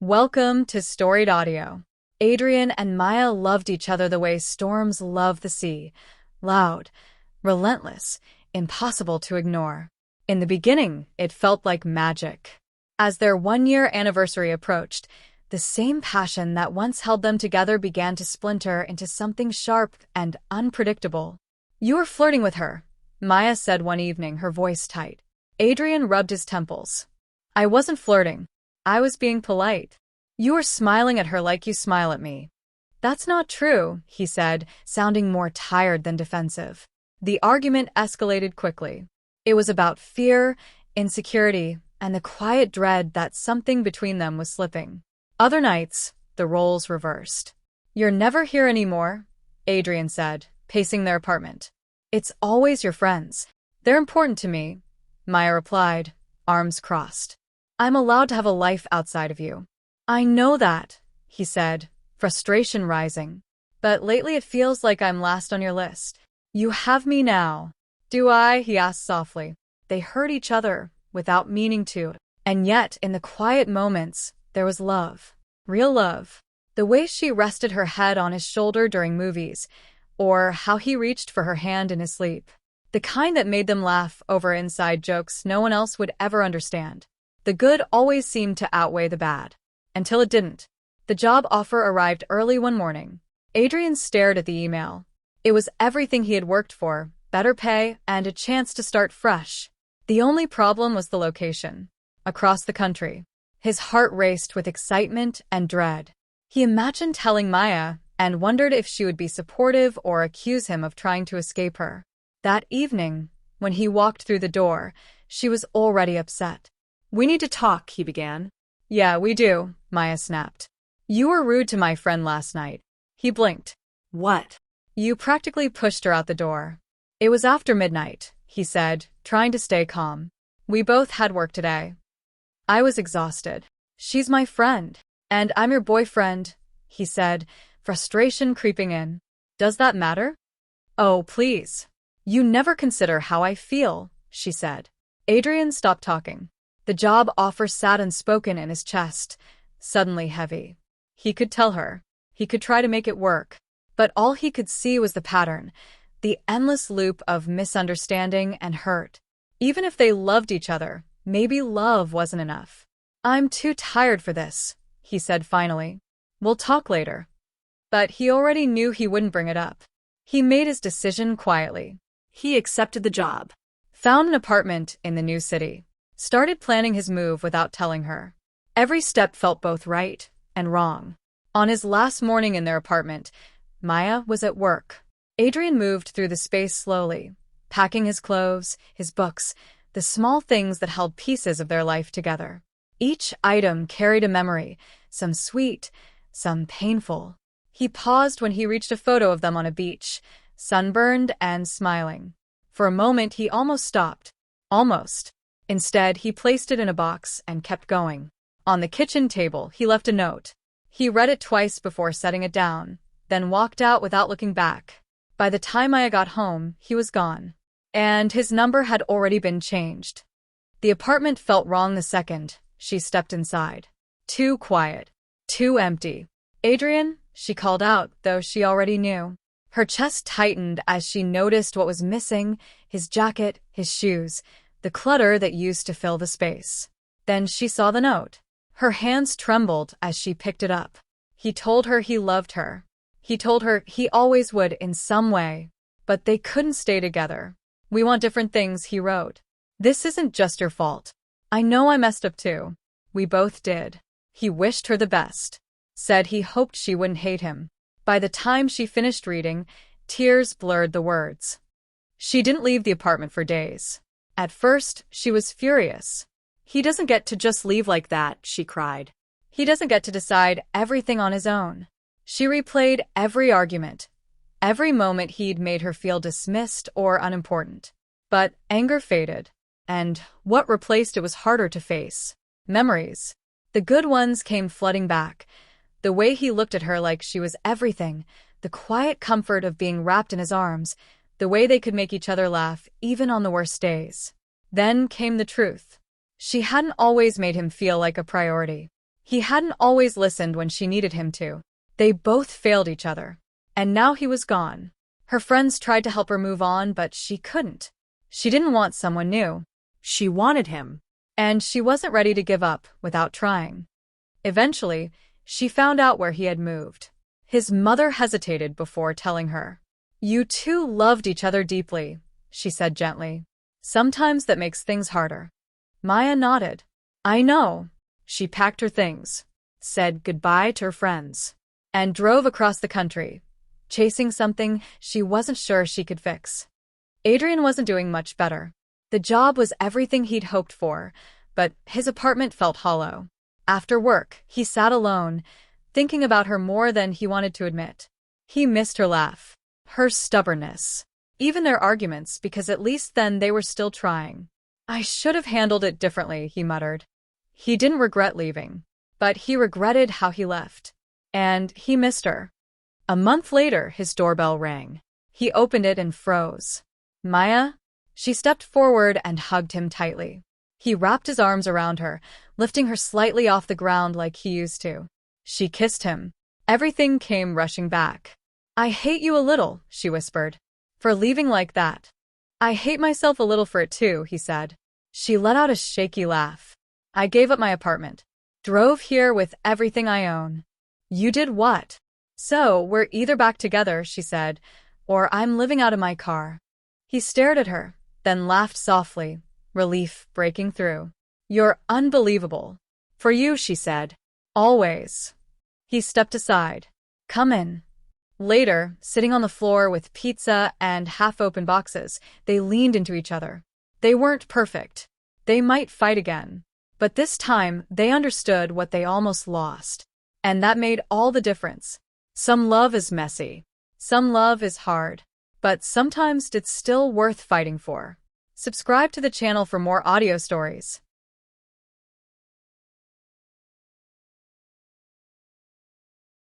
Welcome to Storied Audio. Adrian and Maya loved each other the way storms love the sea. Loud, relentless, impossible to ignore. In the beginning, it felt like magic. As their one-year anniversary approached, the same passion that once held them together began to splinter into something sharp and unpredictable. "You were flirting with her," Maya said one evening, her voice tight. Adrian rubbed his temples. "I wasn't flirting. I was being polite. You were smiling at her like you smile at me." "That's not true," he said, sounding more tired than defensive. The argument escalated quickly. It was about fear, insecurity, and the quiet dread that something between them was slipping. Other nights, the roles reversed. "You're never here anymore," Adrian said, pacing their apartment. "It's always your friends. They're important to me," Maya replied, arms crossed. "I'm allowed to have a life outside of you." "I know that," he said, frustration rising. "But lately it feels like I'm last on your list." "You have me now." "Do I?" he asked softly. They heard each other, without meaning to. And yet, in the quiet moments, there was love. Real love. The way she rested her head on his shoulder during movies, or how he reached for her hand in his sleep. The kind that made them laugh over inside jokes no one else would ever understand. The good always seemed to outweigh the bad. Until it didn't. The job offer arrived early one morning. Adrian stared at the email. It was everything he had worked for, better pay, and a chance to start fresh. The only problem was the location. Across the country. His heart raced with excitement and dread. He imagined telling Maya, and wondered if she would be supportive or accuse him of trying to escape her. That evening, when he walked through the door, she was already upset. "We need to talk," he began. "Yeah, we do," Maya snapped. "You were rude to my friend last night." He blinked. "What?" "You practically pushed her out the door." "It was after midnight," he said, trying to stay calm. "We both had work today. I was exhausted." "She's my friend. And I'm your boyfriend," he said, frustration creeping in. "Does that matter?" "Oh, please. You never consider how I feel," she said. Adrian stopped talking. The job offer sat unspoken in his chest, suddenly heavy. He could tell her. He could try to make it work. But all he could see was the pattern, the endless loop of misunderstanding and hurt. Even if they loved each other, maybe love wasn't enough. "I'm too tired for this," he said finally. "We'll talk later." But he already knew he wouldn't bring it up. He made his decision quietly. He accepted the job. Found an apartment in the new city. Started planning his move without telling her. Every step felt both right and wrong. On his last morning in their apartment, Maya was at work. Adrian moved through the space slowly, packing his clothes, his books, the small things that held pieces of their life together. Each item carried a memory, some sweet, some painful. He paused when he reached a photo of them on a beach, sunburned and smiling. For a moment he almost stopped. Almost. Instead, he placed it in a box and kept going. On the kitchen table, he left a note. He read it twice before setting it down, then walked out without looking back. By the time Maya got home, he was gone. And his number had already been changed. The apartment felt wrong the second she stepped inside. Too quiet. Too empty. "Adrian," she called out, though she already knew. Her chest tightened as she noticed what was missing, his jacket, his shoes, the clutter that used to fill the space. Then she saw the note. Her hands trembled as she picked it up. He told her he loved her. He told her he always would in some way. But they couldn't stay together. "We want different things," he wrote. "This isn't just your fault. I know I messed up too. We both did." He wished her the best. Said he hoped she wouldn't hate him. By the time she finished reading, tears blurred the words. She didn't leave the apartment for days. At first, she was furious. "He doesn't get to just leave like that," she cried. "He doesn't get to decide everything on his own." She replayed every argument, every moment he'd made her feel dismissed or unimportant. But anger faded, and what replaced it was harder to face. Memories. The good ones came flooding back. The way he looked at her like she was everything, the quiet comfort of being wrapped in his arms, the way they could make each other laugh even on the worst days. Then came the truth. She hadn't always made him feel like a priority. He hadn't always listened when she needed him to. They both failed each other. And now he was gone. Her friends tried to help her move on, but she couldn't. She didn't want someone new. She wanted him. And she wasn't ready to give up without trying. Eventually, she found out where he had moved. His mother hesitated before telling her. "You two loved each other deeply," she said gently. "Sometimes that makes things harder." Maya nodded. "I know." She packed her things, said goodbye to her friends, and drove across the country, chasing something she wasn't sure she could fix. Adrian wasn't doing much better. The job was everything he'd hoped for, but his apartment felt hollow. After work, he sat alone, thinking about her more than he wanted to admit. He missed her laugh, her stubbornness, even their arguments, because at least then they were still trying. "I should have handled it differently," he muttered. He didn't regret leaving, but he regretted how he left. And he missed her. A month later, his doorbell rang. He opened it and froze. "Maya?" She stepped forward and hugged him tightly. He wrapped his arms around her, lifting her slightly off the ground like he used to. She kissed him. Everything came rushing back. "I hate you a little," she whispered, "for leaving like that." "I hate myself a little for it too," he said. She let out a shaky laugh. "I gave up my apartment. Drove here with everything I own." "You did what?" "So, we're either back together," she said, "or I'm living out of my car." He stared at her, then laughed softly, relief breaking through. "You're unbelievable." "For you," she said. "Always." He stepped aside. "Come in." Later, sitting on the floor with pizza and half-open boxes, they leaned into each other. They weren't perfect. They might fight again. But this time, they understood what they almost lost. And that made all the difference. Some love is messy. Some love is hard. But sometimes it's still worth fighting for. Subscribe to the channel for more audio stories.